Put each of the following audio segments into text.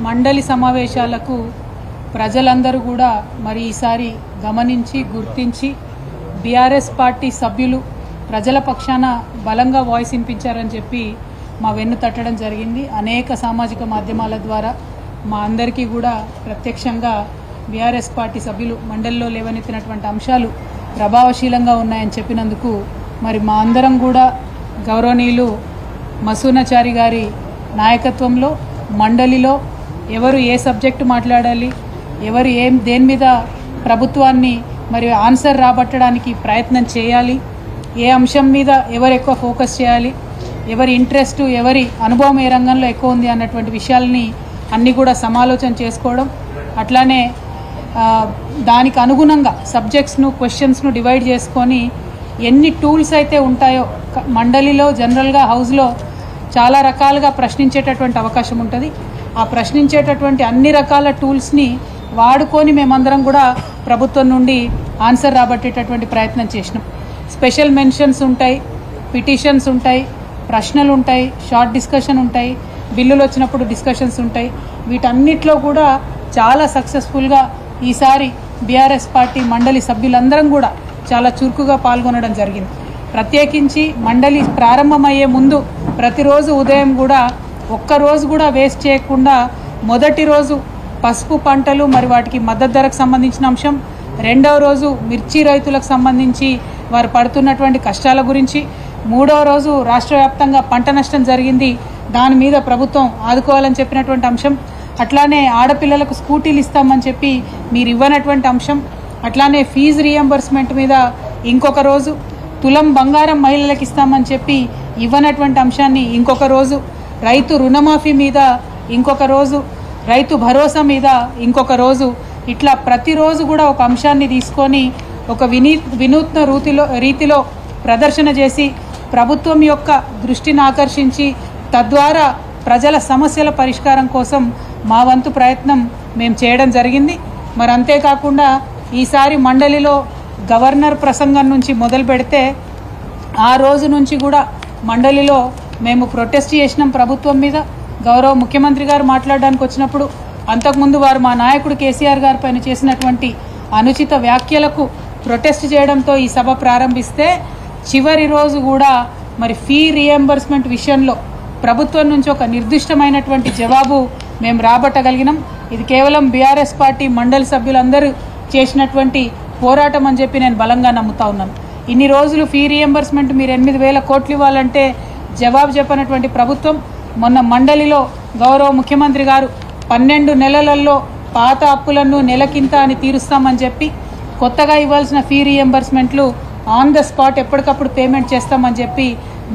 మండలి సమావేశాలకు ప్రజలందరూ కూడా మరి ఈసారి గమనించి గుర్తించి బీఆర్ఎస్ పార్టీ సభ్యులు ప్రజల పక్షాన బలంగా వాయిస్ వినిపించారని చెప్పి మా వెన్ను తట్టడం జరిగింది. అనేక సామాజిక మాధ్యమాల ద్వారా మా అందరికీ కూడా ప్రత్యక్షంగా బీఆర్ఎస్ పార్టీ సభ్యులు మండలిలో లేవనెత్తినటువంటి అంశాలు ప్రభావశీలంగా ఉన్నాయని చెప్పినందుకు మరి మా అందరం కూడా గౌరవనీయులు మసూనాచారి గారి నాయకత్వంలో మండలిలో ఎవరు ఏ సబ్జెక్టు మాట్లాడాలి, ఎవరు దేని మీద ప్రభుత్వాన్ని మరి ఆన్సర్ రాబట్టడానికి ప్రయత్నం చేయాలి, ఏ అంశం మీద ఎవరు ఎక్కువ ఫోకస్ చేయాలి, ఎవరి ఇంట్రెస్ట్ ఎవరి అనుభవం ఏ రంగంలో ఎక్కువ ఉంది అన్నటువంటి విషయాలని అన్నీ కూడా సమాలోచన చేసుకోవడం, అట్లానే దానికి అనుగుణంగా సబ్జెక్ట్స్ను క్వశ్చన్స్ను డివైడ్ చేసుకొని ఎన్ని టూల్స్ అయితే ఉంటాయో మండలిలో జనరల్గా హౌస్లో చాలా రకాలుగా ప్రశ్నించేటటువంటి అవకాశం ఉంటుంది. ఆ ప్రశ్నించేటటువంటి అన్ని రకాల టూల్స్ని వాడుకొని మేమందరం కూడా ప్రభుత్వం నుండి ఆన్సర్ రాబట్టేటటువంటి ప్రయత్నం చేసినాం. స్పెషల్ మెన్షన్స్ ఉంటాయి, పిటిషన్స్ ఉంటాయి, ప్రశ్నలు ఉంటాయి, షార్ట్ డిస్కషన్ ఉంటాయి, బిల్లులు వచ్చినప్పుడు డిస్కషన్స్ ఉంటాయి. వీటన్నిటిలో కూడా చాలా సక్సెస్ఫుల్గా ఈసారి బీఆర్ఎస్ పార్టీ మండలి సభ్యులందరం కూడా చాలా చురుకుగా పాల్గొనడం జరిగింది. ప్రత్యేకించి మండలి ప్రారంభమయ్యే ముందు ప్రతిరోజు ఉదయం కూడా ఒక్కరోజు కూడా వేస్ట్ చేయకుండా మొదటి రోజు పసుపు పంటలు మరి వాటికి మద్దతు ధరకు సంబంధించిన అంశం, రెండవ రోజు మిర్చి రైతులకు సంబంధించి వారు పడుతున్నటువంటి కష్టాల గురించి, మూడవ రోజు రాష్ట్ర వ్యాప్తంగా పంట నష్టం జరిగింది, దాని మీద ప్రభుత్వం ఆదుకోవాలని చెప్పినటువంటి అంశం, అట్లానే ఆడపిల్లలకు స్కూటీలు ఇస్తామని చెప్పి మీరు ఇవ్వనటువంటి అంశం, అట్లానే ఫీజు రీఎంబర్స్మెంట్ మీద ఇంకొక రోజు, తులం బంగారం మహిళలకు ఇస్తామని చెప్పి ఇవ్వనటువంటి అంశాన్ని ఇంకొక రోజు, రైతు రుణమాఫీ మీద ఇంకొక రోజు, రైతు భరోసా మీద ఇంకొక రోజు, ఇట్లా ప్రతిరోజు కూడా ఒక అంశాన్ని తీసుకొని ఒక వినూత్న రీతిలో ప్రదర్శన చేసి ప్రభుత్వం యొక్క దృష్టిని ఆకర్షించి తద్వారా ప్రజల సమస్యల పరిష్కారం కోసం మా వంతు ప్రయత్నం మేము చేయడం జరిగింది. మరి అంతేకాకుండా ఈసారి మండలిలో గవర్నర్ ప్రసంగం నుంచి మొదలు పెడితే ఆ రోజు నుంచి కూడా మండలిలో మేము ప్రొటెస్ట్ చేసినాం ప్రభుత్వం మీద. గౌరవ ముఖ్యమంత్రి గారు మాట్లాడడానికి వచ్చినప్పుడు అంతకుముందు వారు మా నాయకుడు కేసీఆర్ గారి పైన చేసినటువంటి అనుచిత వ్యాఖ్యలకు ప్రొటెస్ట్ చేయడంతో ఈ సభ ప్రారంభిస్తే చివరి రోజు కూడా మరి ఫీ రీఎంబర్స్మెంట్ విషయంలో ప్రభుత్వం నుంచి ఒక నిర్దిష్టమైనటువంటి జవాబు మేము రాబట్టగలిగినాం. ఇది కేవలం బీఆర్ఎస్ పార్టీ మండలి సభ్యులందరూ చేసినటువంటి పోరాటం అని చెప్పి నేను బలంగా నమ్ముతా ఉన్నాను. ఇన్ని రోజులు ఫీ రీఎంబర్స్మెంట్ మీరు 8,000 కోట్లు ఇవ్వాలంటే జవాబు చెప్పినటువంటి ప్రభుత్వం మొన్న మండలిలో గౌరవ ముఖ్యమంత్రి గారు 12 నెలలలో పాత అప్పులను నెలకింత అని తీరుస్తామని చెప్పి కొత్తగా ఇవ్వాల్సిన ఫీ రీఎంబర్స్మెంట్లు ఆన్ ద స్పాట్ ఎప్పటికప్పుడు పేమెంట్ చేస్తామని చెప్పి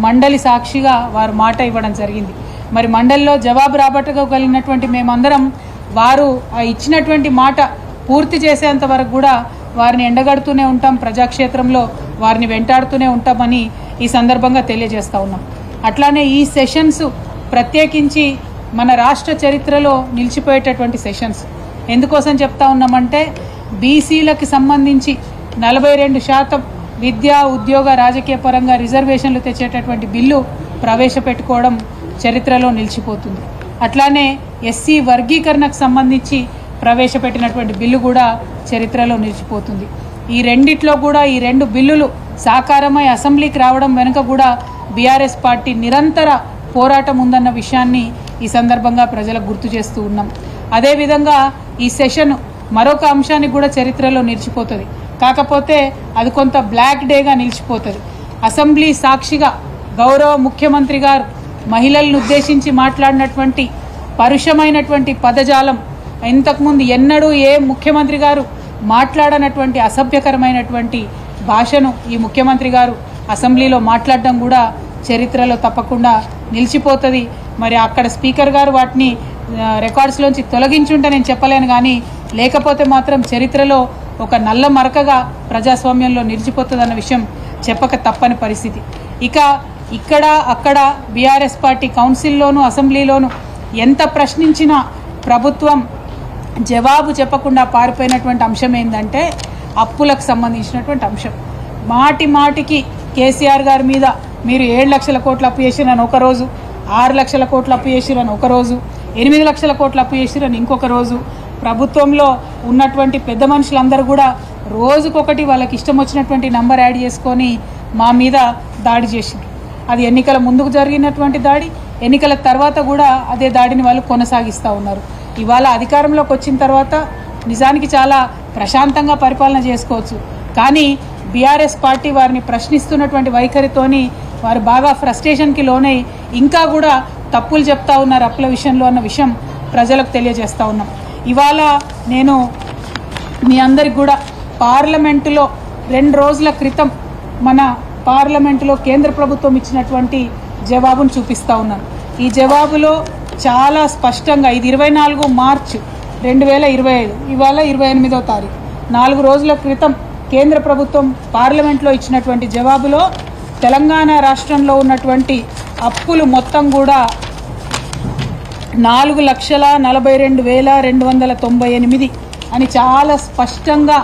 మండలి సాక్షిగా వారు మాట ఇవ్వడం జరిగింది. మరి మండలిలో జవాబు రాబట్టగలిగినటువంటి మేమందరం వారు ఇచ్చినటువంటి మాట పూర్తి చేసేంత వరకు కూడా వారిని ఎండగడుతూనే ఉంటాం, ప్రజాక్షేత్రంలో వారిని వెంటాడుతూనే ఉంటామని ఈ సందర్భంగా తెలియజేస్తూ ఉన్నాం. అట్లానే ఈ సెషన్స్ ప్రత్యేకించి మన రాష్ట్ర చరిత్రలో నిలిచిపోయేటటువంటి సెషన్స్. ఎందుకోసం చెప్తా ఉన్నామంటే బీసీలకు సంబంధించి 42% విద్యా ఉద్యోగ రాజకీయ పరంగా రిజర్వేషన్లు తెచ్చేటటువంటి బిల్లు ప్రవేశపెట్టుకోవడం చరిత్రలో నిలిచిపోతుంది. అట్లానే ఎస్సీ వర్గీకరణకు సంబంధించి ప్రవేశపెట్టినటువంటి బిల్లు కూడా చరిత్రలో నిలిచిపోతుంది. ఈ రెండిట్లో కూడా ఈ 2 బిల్లులు సాకారమై అసెంబ్లీకి రావడం వెనుక కూడా బీఆర్ఎస్ పార్టీ నిరంతర పోరాటం ఉందన్న విషయాన్ని ఈ సందర్భంగా ప్రజలకు గుర్తు చేస్తూ ఉన్నాం. అదేవిధంగా ఈ సెషన్ మరొక అంశానికి కూడా చరిత్రలో నిలిచిపోతుంది. కాకపోతే అది కొంత బ్లాక్ డేగా నిలిచిపోతుంది. అసెంబ్లీ సాక్షిగా గౌరవ ముఖ్యమంత్రి గారు మహిళలను ఉద్దేశించి మాట్లాడినటువంటి పరుషమైనటువంటి పదజాలం ఇంతకుముందు ఎన్నడూ ఏ ముఖ్యమంత్రి గారు మాట్లాడనటువంటి అసభ్యకరమైనటువంటి భాషను ఈ ముఖ్యమంత్రి గారు అసెంబ్లీలో మాట్లాడడం కూడా చరిత్రలో తప్పకుండా నిలిచిపోతుంది. మరి అక్కడ స్పీకర్ గారు వాటిని రికార్డ్స్లోంచి తొలగించుంటే నేను చెప్పలేను, కానీ లేకపోతే మాత్రం చరిత్రలో ఒక నల్ల మరకగా ప్రజాస్వామ్యంలో నిలిచిపోతుందన్న విషయం చెప్పక తప్పని పరిస్థితి. ఇక ఇక్కడ అక్కడ బీఆర్ఎస్ పార్టీ కౌన్సిల్లోనూ అసెంబ్లీలోనూ ఎంత ప్రశ్నించినా ప్రభుత్వం జవాబు చెప్పకుండా పారిపోయినటువంటి అంశం ఏంటంటే అప్పులకు సంబంధించినటువంటి అంశం. మాటి మాటికి కేసీఆర్ గారి మీద మీరు 7 లక్షల కోట్లు అప్పు చేసిరని ఒకరోజు, 6 లక్షల కోట్లు అప్పు చేసిరని ఒకరోజు, 8 లక్షల కోట్ల అప్పు చేసిరని ఇంకొక రోజు ప్రభుత్వంలో ఉన్నటువంటి పెద్ద మనుషులందరూ కూడా రోజుకొకటి వాళ్ళకి ఇష్టం వచ్చినటువంటి నంబర్ యాడ్ చేసుకొని మా మీద దాడి చేసిండ్రు. అది ఎన్నికల ముందుకు జరిగినటువంటి దాడి, ఎన్నికల తర్వాత కూడా అదే దాడిని వాళ్ళు కొనసాగిస్తూ ఉన్నారు. ఇవాళ అధికారంలోకి వచ్చిన తర్వాత నిజానికి చాలా ప్రశాంతంగా పరిపాలన చేసుకోవచ్చు, కానీ బీఆర్ఎస్ పార్టీ వారిని ప్రశ్నిస్తున్నటువంటి వైఖరితోని వారు బాగా ఫ్రస్ట్రేషన్కి లోనై ఇంకా కూడా తప్పులు చెప్తా ఉన్నారు అప్పుల విషయంలో అన్న విషయం ప్రజలకు తెలియజేస్తూ ఉన్నాం. ఇవాళ నేను మీ అందరికి కూడా పార్లమెంటులో 2 రోజుల క్రితం మన పార్లమెంటులో కేంద్ర ప్రభుత్వం ఇచ్చినటువంటి జవాబును చూపిస్తూ ఉన్నాను. ఈ జవాబులో చాలా స్పష్టంగా ఇది 24 మార్చి 2025, ఇవాళ 28వ తారీఖు, 4 రోజుల క్రితం కేంద్ర ప్రభుత్వం పార్లమెంట్లో ఇచ్చినటువంటి జవాబులో తెలంగాణ రాష్ట్రంలో ఉన్నటువంటి అప్పులు మొత్తం కూడా 4,42,298 అని చాలా స్పష్టంగా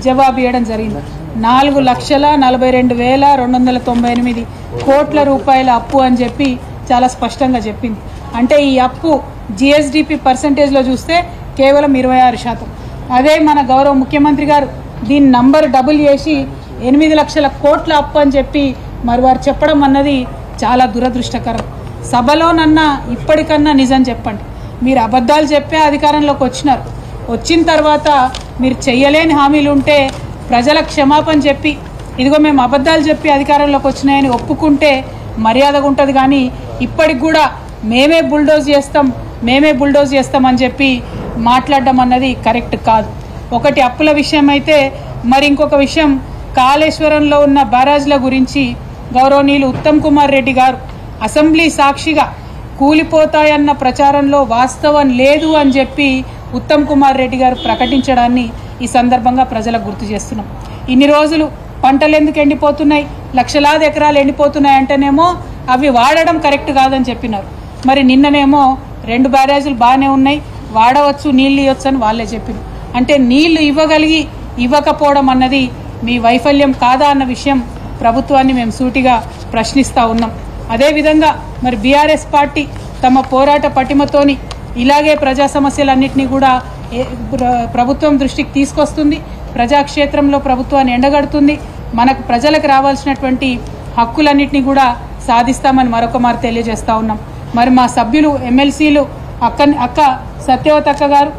జవాబు ఇవ్వడం జరిగింది. 4,42,298 కోట్ల రూపాయల అప్పు అని చెప్పి చాలా స్పష్టంగా చెప్పింది. అంటే ఈ అప్పు జిఎస్డిపి పర్సంటేజ్లో చూస్తే కేవలం 26%. అదే మన గౌరవ ముఖ్యమంత్రి గారు దీని నంబర్ డబుల్ చేసి 8 లక్షల కోట్ల అప్పు అని చెప్పి మరి వారు చెప్పడం అన్నది చాలా దురదృష్టకరం. సభలోనన్నా ఇప్పటికన్నా నిజం చెప్పండి. మీరు అబద్ధాలు చెప్పే అధికారంలోకి వచ్చినారు, వచ్చిన తర్వాత మీరు చెయ్యలేని హామీలు ఉంటే ప్రజల క్షమాపణ చెప్పి ఇదిగో మేము అబద్ధాలు చెప్పి అధికారంలోకి వచ్చినాయని ఒప్పుకుంటే మర్యాదగా ఉంటుంది. కానీ ఇప్పటికి కూడా మేమే బుల్డోజ్ చేస్తాం అని చెప్పి మాట్లాడడం అన్నది కరెక్ట్ కాదు. ఒకటి అప్పుల విషయం అయితే, మరి ఇంకొక విషయం కాళేశ్వరంలో ఉన్న బ్యారాజ్ల గురించి గౌరవనీయులు ఉత్తమ్ కుమార్ రెడ్డి గారు అసెంబ్లీ సాక్షిగా కూలిపోతాయన్న ప్రచారంలో వాస్తవం లేదు అని చెప్పి ఉత్తమ్ కుమార్ రెడ్డి గారు ప్రకటించడాన్ని ఈ సందర్భంగా ప్రజలకు గుర్తు చేస్తున్నాం. ఇన్ని రోజులు పంటలు ఎందుకు ఎండిపోతున్నాయి, లక్షలాది ఎకరాలు ఎండిపోతున్నాయి అంటేనేమో అవి వాడడం కరెక్ట్ కాదని చెప్పినారు. మరి నిన్ననేమో 2 బ్యారేజీలు బాగానే ఉన్నాయి, వాడవచ్చు, నీళ్ళు ఇవ్వచ్చు అని వాళ్ళే చెప్పినారు. అంటే నీళ్లు ఇవ్వకపోవడం అన్నది మీ వైఫల్యం కాదా అన్న విషయం ప్రభుత్వాన్ని మేము సూటిగా ప్రశ్నిస్తూ ఉన్నాం. అదేవిధంగా మరి బీఆర్ఎస్ పార్టీ తమ పోరాట పటిమతోని ఇలాగే ప్రజా సమస్యలన్నింటినీ కూడా ప్రభుత్వం దృష్టికి తీసుకొస్తుంది, ప్రజాక్షేత్రంలో ప్రభుత్వాన్ని ఎండగడుతుంది, మనకు ప్రజలకు రావాల్సినటువంటి హక్కులన్నింటినీ కూడా సాధిస్తామని మరొక మారు తెలియజేస్తూ ఉన్నాం. మరి మా సభ్యులు ఎమ్మెల్సీలు అక్క సత్యవతి అక్క గారు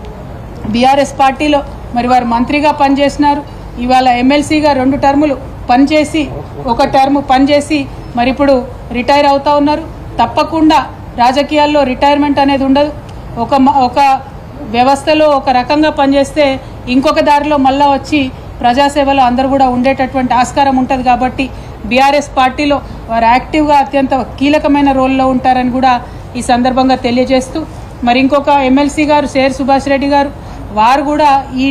బీఆర్ఎస్ పార్టీలో మరి వారు మంత్రిగా పనిచేసినారు, ఇవాళ ఎమ్మెల్సీగా 2 టర్ములు పనిచేసి 1 టర్ము పనిచేసి మరి ఇప్పుడు రిటైర్ అవుతూ ఉన్నారు. తప్పకుండా రాజకీయాల్లో రిటైర్మెంట్ అనేది ఉండదు. ఒక వ్యవస్థలో ఒక రకంగా పనిచేస్తే ఇంకొక దారిలో మళ్ళా వచ్చి ప్రజాసేవలో అందరూ కూడా ఉండేటటువంటి ఆస్కారం ఉంటుంది. కాబట్టి బీఆర్ఎస్ పార్టీలో వారు యాక్టివ్గా అత్యంత కీలకమైన రోల్లో ఉంటారని కూడా ఈ సందర్భంగా తెలియజేస్తూ, మరి ఇంకొక ఎమ్మెల్సీ గారు షేర్ సుభాష్ రెడ్డి గారు వారు కూడా ఈ